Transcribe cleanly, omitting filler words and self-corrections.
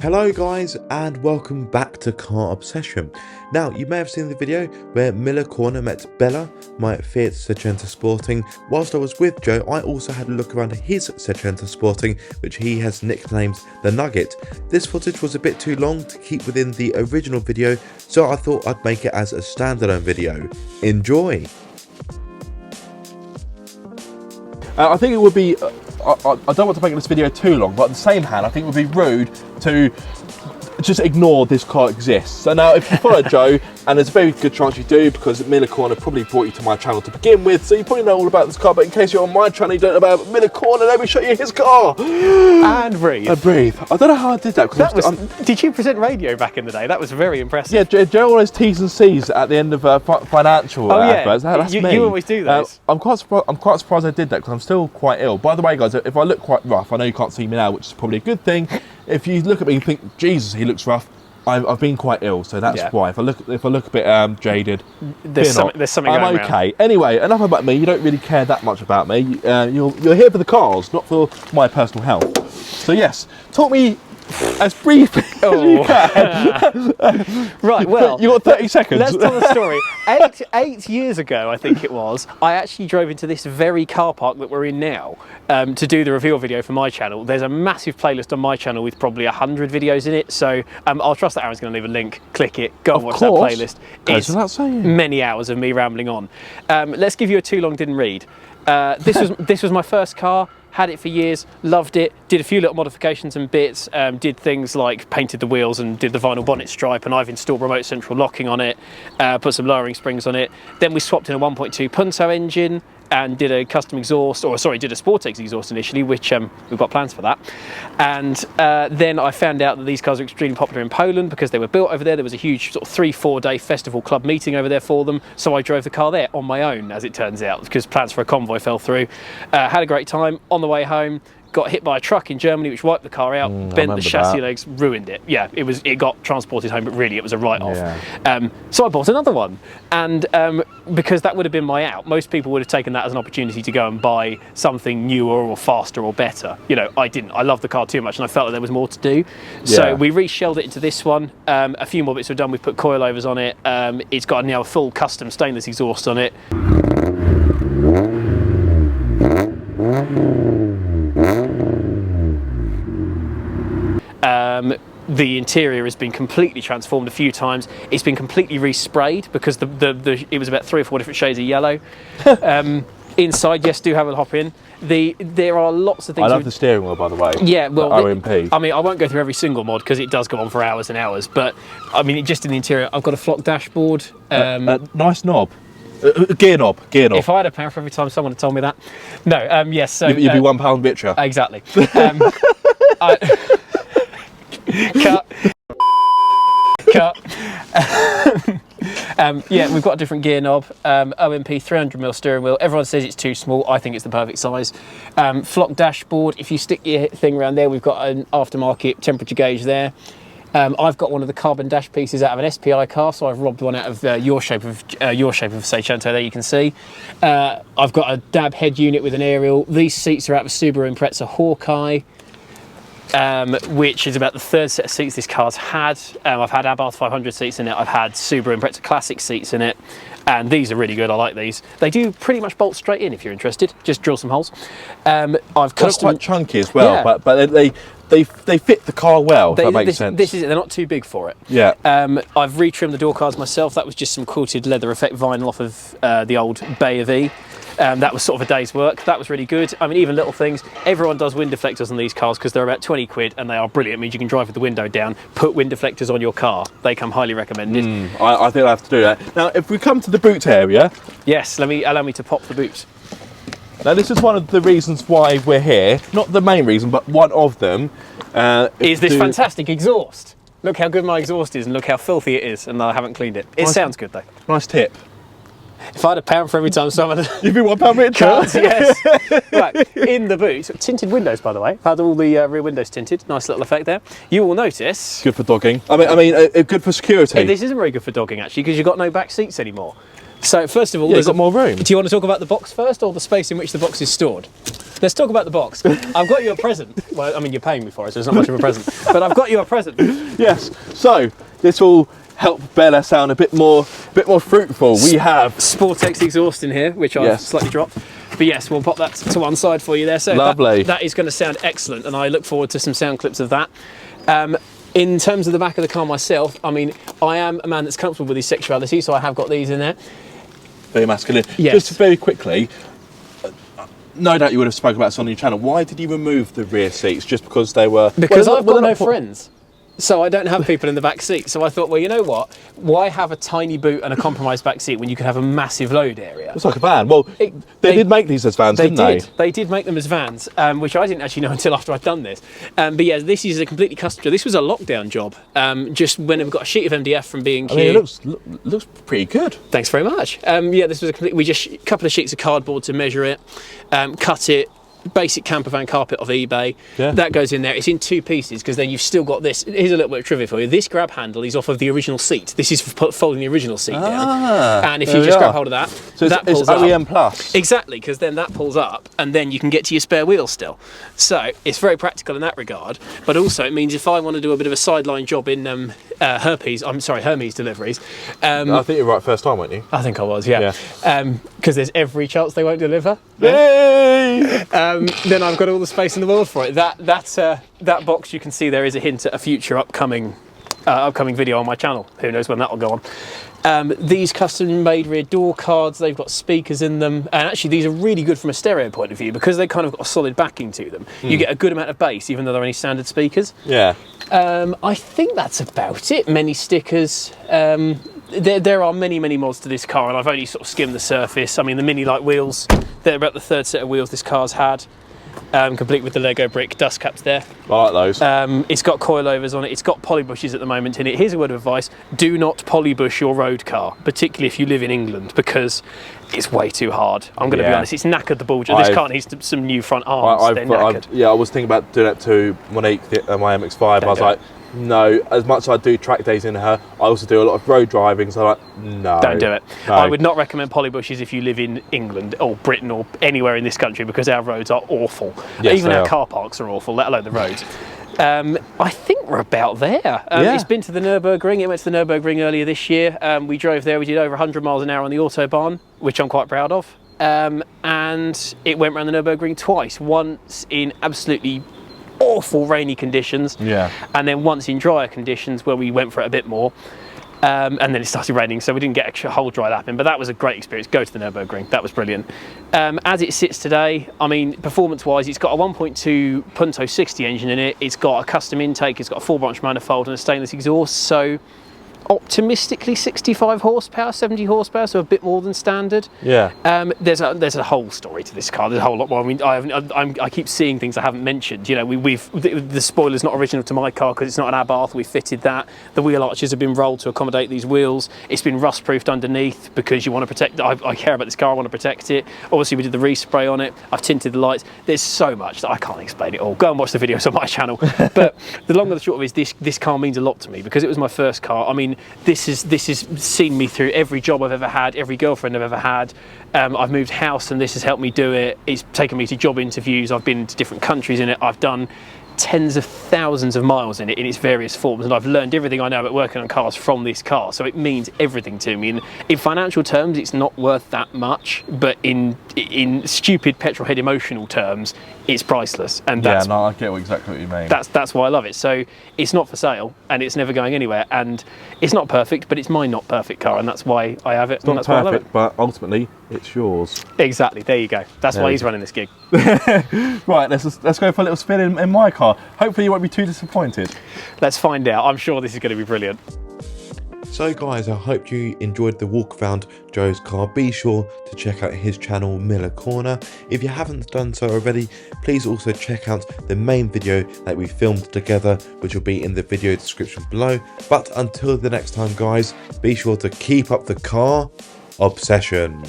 Hello guys and welcome back to Car Obsession. Now you may have seen the video where Miller Corner met Bella, my FIAT Seicento Sporting. Whilst I was with Joe, I also had a look around his Seicento Sporting, which he has nicknamed the Nugget. This footage was a bit too long to keep within the original video, so I thought I'd make it as a standalone video. Enjoy! I think it would be, I don't want to make this video too long, but at the same hand, I think it would be rude to just ignore this car exists. So now, if you follow Joe, and there's a very good chance you do, because Miller Corner probably brought you to my channel to begin with, so you probably know all about this car, but in case you're on my channel, you don't know about Miller Corner, let me show you his car. And breathe. And breathe. I don't know how I did that. Did you present radio back in the day? That was very impressive. Yeah, Joe always T's and C's at the end of financial adverts. That's me. You always do those. I'm quite surprised I did that, because I'm still quite ill. By the way, guys, if I look quite rough, I know you can't see me now, which is probably a good thing. If you look at me and think, Jesus, he looks rough, I've been quite ill, so that's why. If I look a bit jaded, there's something I'm going okay. Around. Anyway, enough about me. You don't really care that much about me. You're here for the cars, not for my personal health. So yes, talk me as briefly as you can. Right, well, you got 30 seconds. Let's tell the story. Eight years ago, I think it was, I actually drove into this very car park that we're in now to do the reveal video for my channel. There's a massive playlist on my channel with probably 100 videos in it, so I'll trust that Aaron's going to leave a link. Click it, go and watch that playlist. It's many hours of me rambling on. Let's give you a too long didn't read. This was my first car. Had it for years, loved it, did a few little modifications and bits, did things like painted the wheels and did the vinyl bonnet stripe, and I've installed remote central locking on it, put some lowering springs on it. Then we swapped in a 1.2 Punto engine and did a custom exhaust, did a Sportex exhaust initially, which we've got plans for that. And then I found out that these cars are extremely popular in Poland because they were built over there. There was a huge sort of 3-4 day festival club meeting over there for them. So I drove the car there on my own, as it turns out, because plans for a convoy fell through. Had a great time. On the way home, got hit by a truck in Germany, which wiped the car out, bent the chassis legs, ruined it. Yeah, it got transported home, but really it was a write-off. Yeah. So I bought another one, and because that would have been my out. Most people would have taken that as an opportunity to go and buy something newer or faster or better. You know, I didn't. I loved the car too much, and I felt that there was more to do. So we re-shelled it into this one. A few more bits were done. We put coilovers on it. It's got now a full custom stainless exhaust on it. The interior has been completely transformed a few times. It's been completely resprayed because it was about 3 or 4 different shades of yellow. Inside, yes, do have a hop in. There are lots of things. I love the steering wheel, by the way. Yeah, well, OMP. I mean, I won't go through every single mod because it does go on for hours and hours. But I mean, just in the interior, I've got a flock dashboard. Nice knob. Gear knob. If I had a pound for every time someone had told me that. No, yes. So you'd be £1 richer. Exactly. Cut. Yeah, we've got a different gear knob. OMP 300mm steering wheel. Everyone says it's too small. I think it's the perfect size. Flock dashboard. If you stick your thing around there, we've got an aftermarket temperature gauge there. I've got one of the carbon dash pieces out of an SPI car, so I've robbed one out of your shape of Seicento. There you can see. I've got a dab head unit with an aerial. These seats are out of a Subaru Impreza Hawkeye. Which is about the 3rd set of seats this car's had. I've had Abarth 500 seats in it, I've had Subaru Impreza Classic seats in it, and these are really good. I like these. They do pretty much bolt straight in if you're interested, just drill some holes. They're quite chunky as well, yeah. but they fit the car well, if that makes sense. This is it, they're not too big for it. Yeah. I've retrimmed the door cards myself. That was just some quilted leather effect vinyl off of the old Bay of E. That was sort of a day's work. That was really good. I mean, even little things. Everyone does wind deflectors on these cars because they're about 20 quid and they are brilliant. It means you can drive with the window down, put wind deflectors on your car. They come highly recommended. I think I have to do that. Now, if we come to the boot area. Yes, allow me to pop the boot. Now, this is one of the reasons why we're here. Not the main reason, but one of them. Is this fantastic exhaust. Look how good my exhaust is and look how filthy it is, and I haven't cleaned it. It sounds good though. Nice tip. If I had a pound for every time someone... You'd be £1 richer. Yes. Right, in the boot, tinted windows, by the way. I've had all the rear windows tinted. Nice little effect there. You will notice... Good for dogging. I mean, good for security. This isn't very good for dogging, actually, because you've got no back seats anymore. So first of all, Yeah, there's got more room. Do you want to talk about the box first, or the space in which the box is stored? Let's talk about the box. I've got you a present. Well, I mean, you're paying me for it, so it's not much of a present. But I've got you a present. Yes. So this will help Bella sound a bit more fruitful. We have Sportex exhaust in here, which I've slightly dropped. But yes, we'll pop that to one side for you there. So lovely. That is going to sound excellent, and I look forward to some sound clips of that. In terms of the back of the car myself, I mean, I am a man that's comfortable with his sexuality, so I have got these in there. Very masculine. Yes. Just very quickly, no doubt you would have spoken about this on your channel. Why did you remove the rear seats? Just because they were... Because I've got no friends. So I don't have people in the back seat. So I thought, well, you know what? Why have a tiny boot and a compromised back seat when you can have a massive load area? It's like a van. Well, they did make these as vans, didn't they? They did make them as vans, which I didn't actually know until after I'd done this. But yeah, this is a completely custom job. This was a lockdown job. Just when we've got a sheet of MDF from B&Q. I mean, it looks pretty good. Thanks very much. Yeah, this was a couple of sheets of cardboard to measure it, cut it. Basic camper van carpet of eBay. Yeah. That goes in there. It's in two pieces because then you've still got this. Here's a little bit of trivia for you. This grab handle is off of the original seat. This is for folding the original seat down. And if you just grab hold of that, so that it's pulls up. OEM plus. Exactly, because then that pulls up and then you can get to your spare wheel still. So it's very practical in that regard. But also it means if I want to do a bit of a sideline job in Hermes deliveries. I think you're right first time, weren't you? I think I was, yeah. Because there's every chance they won't deliver. Yay! Then I've got all the space in the world for it. That box you can see there is a hint at a future upcoming video on my channel. Who knows when that will go on. These custom made rear door cards, they've got speakers in them, and actually these are really good from a stereo point of view because they kind of got a solid backing to them. You get a good amount of bass even though they're only standard speakers. Yeah. I think that's about it. Many stickers. There are many mods to this car, and I've only sort of skimmed the surface. I mean, the mini light wheels, they're about the third set of wheels this car's had, complete with the Lego brick dust caps there. I like those. It's got coilovers on it, it's got polybushes at the moment in it. Here's a word of advice: do not polybush your road car, particularly if you live in England, because it's way too hard. I'm going to be honest, it's knackered the ball. This car needs some new front arms, they're knackered. I was thinking about doing that to Monique, my MX-5. I was like, no, as much as I do track days in her, I also do a lot of road driving, so I'm like, no. Don't do it. No. I would not recommend polybushes if you live in England or Britain or anywhere in this country because our roads are awful. Yes, even our car parks are awful, let alone the roads. I think we're about there. It's been to the Nürburgring. It went to the Nürburgring earlier this year. We drove there, we did over 100 miles an hour on the Autobahn, which I'm quite proud of. And it went around the Nürburgring twice, once in absolutely awful rainy conditions, and then once in drier conditions where we went for it a bit more, and then it started raining, so we didn't get a whole dry lap in, but that was a great experience. Go to the Nürburgring, that was brilliant. As it sits today, I mean, performance wise, it's got a 1.2 Punto 60 engine in it, it's got a custom intake, it's got a 4-branch manifold and a stainless exhaust, so optimistically 65 horsepower, 70 horsepower, so a bit more than standard. There's a whole story to this car. There's a whole lot more. I mean, I keep seeing things I haven't mentioned. You know, the spoiler's not original to my car because it's not an Abarth. We fitted that. The wheel arches have been rolled to accommodate these wheels. It's been rust proofed underneath because you want to protect. I care about this car. I want to protect it. Obviously, we did the respray on it. I've tinted the lights. There's so much that I can't explain it all. Go and watch the videos on my channel. But the long and the short of it is this car means a lot to me because it was my first car. I mean, this has seen me through every job I've ever had, every girlfriend I've ever had. I've moved house and this has helped me do it. It's taken me to job interviews. I've been to different countries in it. I've done tens of thousands of miles in it in its various forms, and I've learned everything I know about working on cars from this car, so it means everything to me. And in financial terms it's not worth that much, but in stupid petrol head emotional terms it's priceless, and that's, yeah, no, I get exactly what you mean. That's why I love it. So it's not for sale and it's never going anywhere, and it's not perfect, but it's my not perfect car, and that's why I have it. It's not that's perfect, why I love it. but ultimately it's yours. Exactly, there you go. That's why he's running this gig. Right, let's go for a little spin in my car. Hopefully you won't be too disappointed. Let's find out. I'm sure this is going to be brilliant. So guys, I hope you enjoyed the walk around Joe's car. Be sure to check out his channel Miller Corner. If you haven't done so already, please also check out the main video that we filmed together, which will be in the video description below. But until the next time guys, be sure to keep up the car obsession.